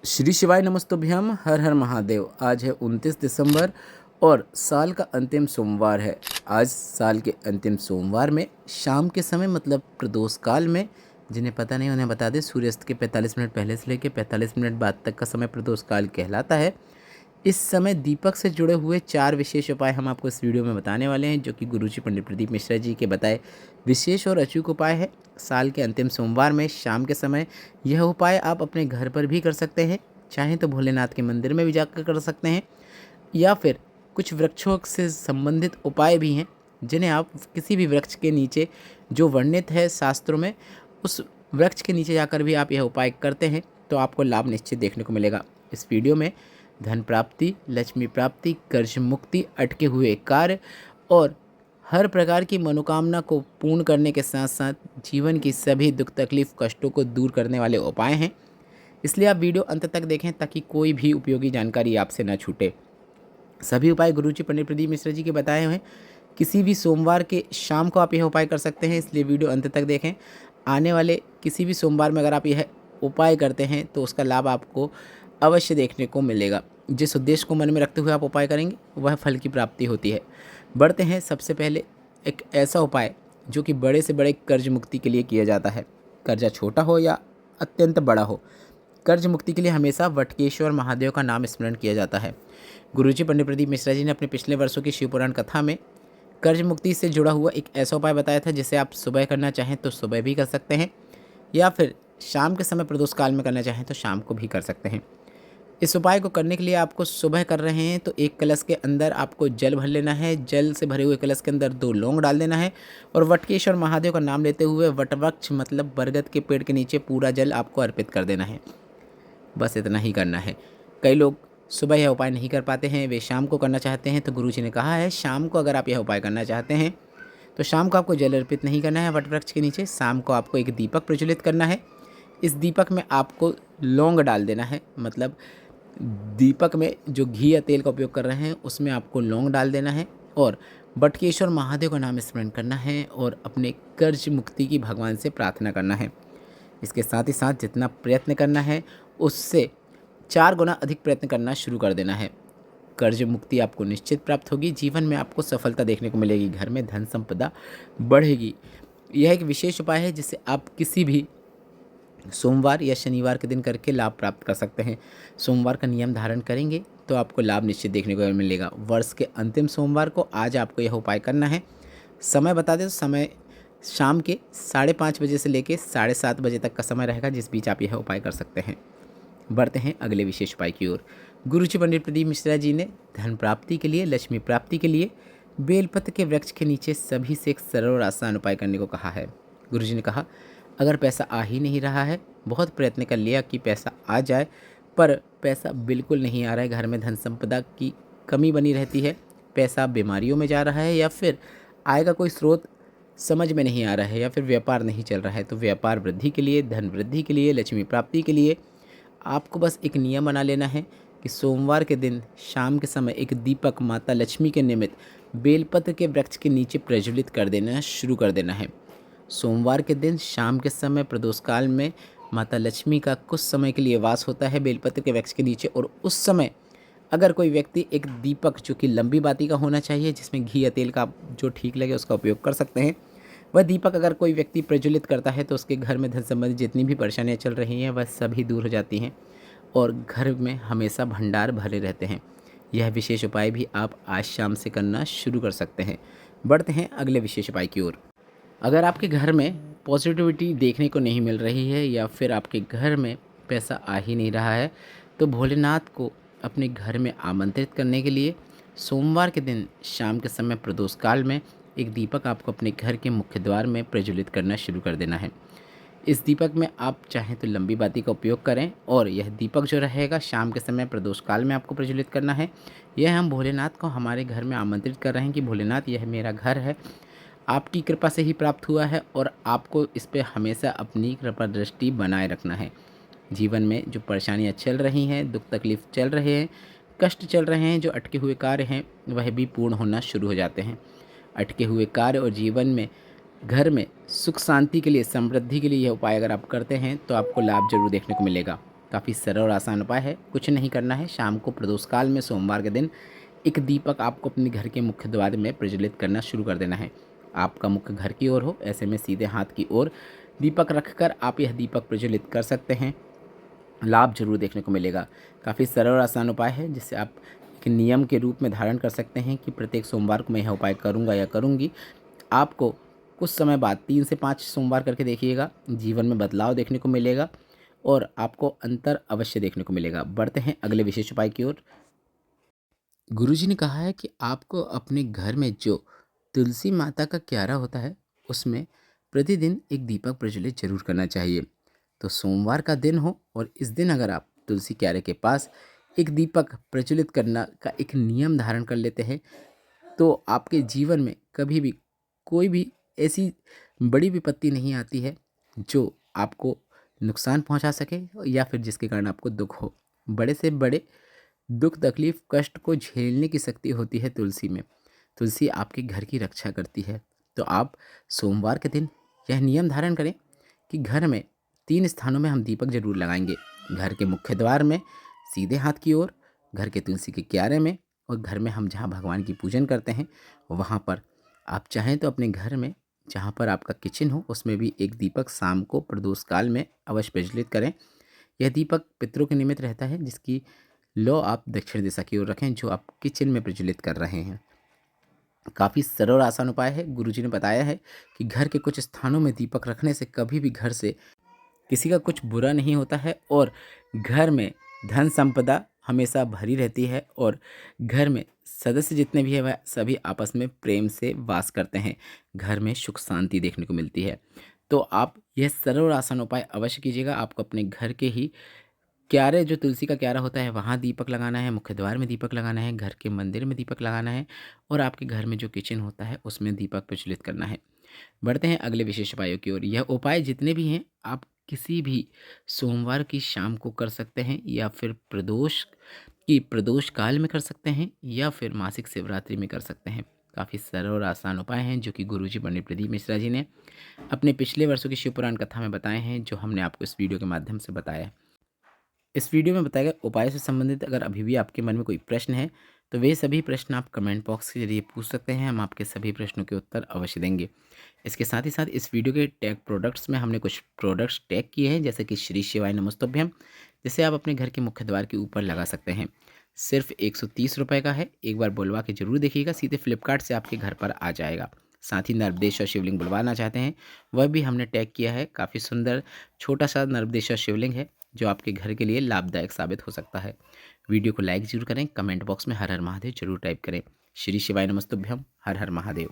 श्री शिवाय नमस्तुभ्यम। हर हर महादेव। आज है 29 दिसंबर और साल का अंतिम सोमवार है। आज साल के अंतिम सोमवार में शाम के समय मतलब प्रदोष काल में, जिन्हें पता नहीं उन्हें बता दें, सूर्यास्त के 45 मिनट पहले से लेकर 45 मिनट बाद तक का समय प्रदोष काल कहलाता है। इस समय दीपक से जुड़े हुए 4 विशेष उपाय हम आपको इस वीडियो में बताने वाले हैं, जो कि गुरुजी पंडित प्रदीप मिश्रा जी के बताए विशेष और अचूक उपाय है। साल के अंतिम सोमवार में शाम के समय यह उपाय आप अपने घर पर भी कर सकते हैं, चाहें तो भोलेनाथ के मंदिर में भी जाकर कर सकते हैं, या फिर कुछ वृक्षों से संबंधित उपाय भी हैं जिन्हें आप किसी भी वृक्ष के नीचे, जो वर्णित है शास्त्रों में, उस वृक्ष के नीचे जाकर भी आप यह उपाय करते हैं तो आपको लाभ निश्चित देखने को मिलेगा। इस वीडियो में धन प्राप्ति, लक्ष्मी प्राप्ति, कर्ज मुक्ति, अटके हुए कार्य और हर प्रकार की मनोकामना को पूर्ण करने के साथ साथ जीवन की सभी दुख तकलीफ कष्टों को दूर करने वाले उपाय हैं। इसलिए आप वीडियो अंत तक देखें ताकि कोई भी उपयोगी जानकारी आपसे न छूटे। सभी उपाय गुरुजी पंडित प्रदीप मिश्रा जी के बताए हुए हैं। किसी भी सोमवार के शाम को आप यह उपाय कर सकते हैं, इसलिए वीडियो अंत तक देखें। आने वाले किसी भी सोमवार में अगर आप यह उपाय करते हैं तो उसका लाभ आपको अवश्य देखने को मिलेगा। जिस उद्देश्य को मन में रखते हुए आप उपाय करेंगे वह फल की प्राप्ति होती है। बढ़ते हैं सबसे पहले एक ऐसा उपाय जो कि बड़े से बड़े कर्ज मुक्ति के लिए किया जाता है। कर्जा छोटा हो या अत्यंत बड़ा हो, कर्ज मुक्ति के लिए हमेशा वटकेश्वर महादेव का नाम स्मरण किया जाता है। गुरुजी पंडित प्रदीप मिश्रा जी ने अपने पिछले वर्षों की शिव पुराण कथा में कर्ज मुक्ति से जुड़ा हुआ एक ऐसा उपाय बताया था जिसे आप सुबह करना चाहें तो सुबह भी कर सकते हैं, या फिर शाम के समय प्रदोष काल में करना चाहें तो शाम को भी कर सकते हैं। इस उपाय को करने के लिए आपको सुबह कर रहे हैं तो एक कलश के अंदर आपको जल भर लेना है। जल से भरे हुए कलश के अंदर 2 लौंग डाल देना है और वटकेश्वर महादेव का नाम लेते हुए वटवृक्ष मतलब बरगद के पेड़ के नीचे पूरा जल आपको अर्पित कर देना है। बस इतना ही करना है। कई लोग सुबह यह उपाय नहीं कर पाते हैं, वे शाम को करना चाहते हैं, तो गुरुजी ने कहा है शाम को अगर आप यह उपाय करना चाहते हैं तो शाम को आपको जल अर्पित नहीं करना है वटवृक्ष के नीचे। शाम को आपको एक दीपक प्रज्वलित करना है। इस दीपक में आपको लौंग डाल देना है, मतलब दीपक में जो घी या तेल का उपयोग कर रहे हैं उसमें आपको लौंग डाल देना है और बटकेश्वर महादेव का नाम स्मरण करना है और अपने कर्ज मुक्ति की भगवान से प्रार्थना करना है। इसके साथ ही साथ जितना प्रयत्न करना है उससे 4 गुना अधिक प्रयत्न करना शुरू कर देना है। कर्ज मुक्ति आपको निश्चित प्राप्त होगी। जीवन में आपको सफलता देखने को मिलेगी। घर में धन संपदा बढ़ेगी। यह एक विशेष उपाय है जिसे आप किसी भी सोमवार या शनिवार के दिन करके लाभ प्राप्त कर सकते हैं। सोमवार का नियम धारण करेंगे तो आपको लाभ निश्चित देखने को मिलेगा। वर्ष के अंतिम सोमवार को आज आपको यह उपाय करना है। समय बता दें तो समय शाम के 5:30 बजे से लेकर 7:30 बजे तक का समय रहेगा, जिस बीच आप यह उपाय कर सकते हैं। बढ़ते हैं अगले विशेष उपाय की ओर। गुरुजी पंडित प्रदीप मिश्रा जी ने धन प्राप्ति के लिए, लक्ष्मी प्राप्ति के लिए बेलपत्र के वृक्ष के नीचे सभी से एक सरल और आसान उपाय करने को कहा है। गुरुजी ने कहा अगर पैसा आ ही नहीं रहा है, बहुत प्रयत्न कर लिया कि पैसा आ जाए पर पैसा बिल्कुल नहीं आ रहा है, घर में धन संपदा की कमी बनी रहती है, पैसा बीमारियों में जा रहा है, या फिर आय का कोई स्रोत समझ में नहीं आ रहा है, या फिर व्यापार नहीं चल रहा है, तो व्यापार वृद्धि के लिए, धन वृद्धि के लिए, लक्ष्मी प्राप्ति के लिए आपको बस एक नियम बना लेना है कि सोमवार के दिन शाम के समय एक दीपक माता लक्ष्मी के निमित्त बेलपत्र के वृक्ष के नीचे प्रज्वलित कर देना शुरू कर देना है। सोमवार के दिन शाम के समय प्रदोष काल में माता लक्ष्मी का कुछ समय के लिए वास होता है बेलपत्र के वृक्ष के नीचे, और उस समय अगर कोई व्यक्ति एक दीपक जो कि लंबी बाती का होना चाहिए, जिसमें घी या तेल का जो ठीक लगे उसका उपयोग कर सकते हैं, वह दीपक अगर कोई व्यक्ति प्रज्वलित करता है तो उसके घर में धन संबंधी जितनी भी परेशानियां चल रही हैं वह सभी दूर हो जाती हैं और घर में हमेशा भंडार भरे रहते हैं। यह विशेष उपाय भी आप आज शाम से करना शुरू कर सकते हैं। बढ़ते हैं अगले विशेष उपाय की ओर। अगर आपके घर में पॉजिटिविटी देखने को नहीं मिल रही है या फिर आपके घर में पैसा आ ही नहीं रहा है, तो भोलेनाथ को अपने घर में आमंत्रित करने के लिए सोमवार के दिन शाम के समय प्रदोष काल में एक दीपक आपको अपने घर के मुख्य द्वार में प्रज्वलित करना शुरू कर देना है। इस दीपक में आप चाहें तो लंबी बाती का उपयोग करें और यह दीपक जो रहेगा शाम के समय प्रदोष काल में आपको प्रज्वलित करना है। यह हम भोलेनाथ को हमारे घर में आमंत्रित कर रहे हैं कि भोलेनाथ यह मेरा घर है, आपकी कृपा से ही प्राप्त हुआ है और आपको इस पर हमेशा अपनी कृपा दृष्टि बनाए रखना है। जीवन में जो परेशानियां चल रही हैं, दुख तकलीफ चल रहे हैं, कष्ट चल रहे हैं, जो अटके हुए कार्य हैं वह भी पूर्ण होना शुरू हो जाते हैं। अटके हुए कार्य और जीवन में घर में सुख शांति के लिए, समृद्धि के लिए यह उपाय अगर आप करते हैं तो आपको लाभ जरूर देखने को मिलेगा। काफ़ी सरल और आसान उपाय है। कुछ नहीं करना है, शाम को प्रदोष काल में सोमवार के दिन एक दीपक आपको अपने घर के मुख्य द्वार में प्रज्वलित करना शुरू कर देना है। आपका मुख्य घर की ओर हो, ऐसे में सीधे हाथ की ओर दीपक रखकर आप यह दीपक प्रज्वलित कर सकते हैं। लाभ जरूर देखने को मिलेगा। काफ़ी सरल और आसान उपाय है जिससे आप एक नियम के रूप में धारण कर सकते हैं कि प्रत्येक सोमवार को मैं यह उपाय करूंगा या करूंगी। आपको कुछ समय बाद 3 से 5 सोमवार करके देखिएगा, जीवन में बदलाव देखने को मिलेगा और आपको अंतर अवश्य देखने को मिलेगा। बढ़ते हैं अगले विशेष उपाय की ओर। गुरुजी ने कहा है कि आपको अपने घर में जो तुलसी माता का क्यारा होता है उसमें प्रतिदिन एक दीपक प्रज्वलित जरूर करना चाहिए। तो सोमवार का दिन हो और इस दिन अगर आप तुलसी क्यारे के पास एक दीपक प्रज्वलित करना का एक नियम धारण कर लेते हैं तो आपके जीवन में कभी भी कोई भी ऐसी बड़ी विपत्ति नहीं आती है जो आपको नुकसान पहुंचा सके या फिर जिसके कारण आपको दुख हो। बड़े से बड़े दुख तकलीफ कष्ट को झेलने की शक्ति होती है तुलसी में। तुलसी आपके घर की रक्षा करती है। तो आप सोमवार के दिन यह नियम धारण करें कि घर में 3 स्थानों में हम दीपक जरूर लगाएंगे। घर के मुख्य द्वार में, सीधे हाथ की ओर, घर के तुलसी के क्यारे में और घर में हम जहाँ भगवान की पूजन करते हैं वहाँ पर। आप चाहें तो अपने घर में जहाँ पर आपका किचन हो उसमें भी एक दीपक शाम को प्रदोष काल में अवश्य प्रज्वलित करें। यह दीपक पितरों के निमित्त रहता है जिसकी लो आप दक्षिण दिशा की ओर रखें जो आप किचन में प्रज्वलित कर रहे हैं। काफ़ी सरल और आसान उपाय है। गुरुजी ने बताया है कि घर के कुछ स्थानों में दीपक रखने से कभी भी घर से किसी का कुछ बुरा नहीं होता है और घर में धन संपदा हमेशा भरी रहती है और घर में सदस्य जितने भी हैं वह सभी आपस में प्रेम से वास करते हैं। घर में सुख शांति देखने को मिलती है। तो आप यह सरल और आसान उपाय अवश्य कीजिएगा। आपको अपने घर के ही क्यारे, जो तुलसी का क्यारा होता है वहाँ दीपक लगाना है, मुख्य द्वार में दीपक लगाना है, घर के मंदिर में दीपक लगाना है और आपके घर में जो किचन होता है उसमें दीपक प्रज्वलित करना है। बढ़ते हैं अगले विशेष उपायों की ओर। यह उपाय जितने भी हैं आप किसी भी सोमवार की शाम को कर सकते हैं या फिर प्रदोष काल में कर सकते हैं या फिर मासिक शिवरात्रि में कर सकते हैं। काफ़ी सरल और आसान उपाय हैं जो कि गुरुजी पंडित प्रदीप मिश्रा जी ने अपने पिछले वर्षों की शिव पुराण कथा में बताए हैं, जो हमने आपको इस वीडियो के माध्यम से बताया है। इस वीडियो में बताए गए उपाय से संबंधित अगर अभी भी आपके मन में कोई प्रश्न है तो वे सभी प्रश्न आप कमेंट बॉक्स के जरिए पूछ सकते हैं। हम आपके सभी प्रश्नों के उत्तर अवश्य देंगे। इसके साथ ही साथ इस वीडियो के टैग प्रोडक्ट्स में हमने कुछ प्रोडक्ट्स टैग किए हैं जैसे कि श्री शिवाय नमस्तुभ्यम, जिसे आप अपने घर के मुख्य द्वार के ऊपर लगा सकते हैं। सिर्फ 130 रुपये का है। एक बार बुलवा के जरूर देखिएगा, सीधे फ्लिपकार्ट से आपके घर पर आ जाएगा। साथ ही नर्मदेश्वर शिवलिंग बुलवाना चाहते हैं वह भी हमने टैग किया है। काफ़ी सुंदर छोटा सा नर्मदेश्वर शिवलिंग है जो आपके घर के लिए लाभदायक साबित हो सकता है। वीडियो को लाइक जरूर करें, कमेंट बॉक्स में हर हर महादेव जरूर टाइप करें। श्री शिवाय नमस्तुभ्यम, हर हर महादेव।